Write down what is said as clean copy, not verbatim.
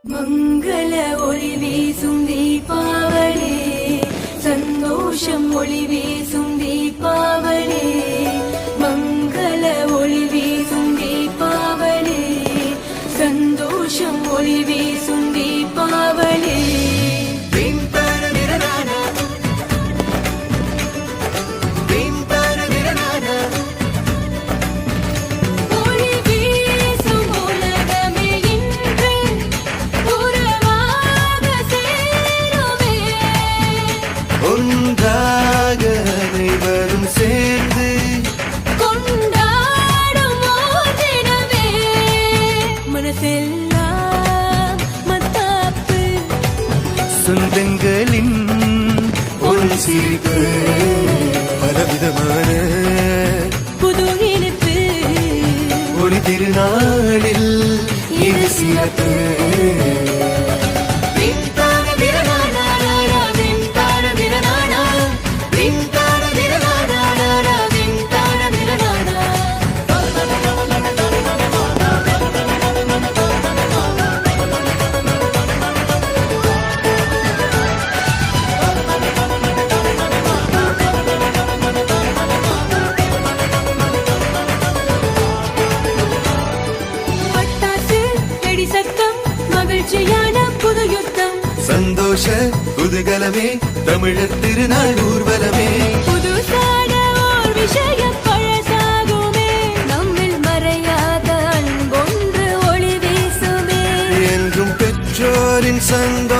மங்கள ஒளி வீசும் தீபாவளி, சந்தோஷம் ஒளி வீசும் தீபாவளி, மங்கள ஒளி வீசும் தீபாவளி, சந்தோஷம் ஒளி வீசும் தீபாவளி. ஒன்றாக அனைவரும் சேர்ந்து கொண்டாடும் தினமே, மனசெல்லாம் மத்தாப்பு, சொந்தங்களின் ஒரு சிரிப்பு, பலவிதமான புது இனிப்பு, ஒரு திருநாளில் இது சிறப்பு. புது யுத்தம், சந்தோஷ குதூகலமே, தமிழர் திருநாள் ஊர்வலமே, புது ஓர் விஷயம் பழசாகுமே, நம்மில் மறையாத அன்பொன்று ஒளி வீசுமே, என்றும் பெற்றோரின் சந்தோஷம்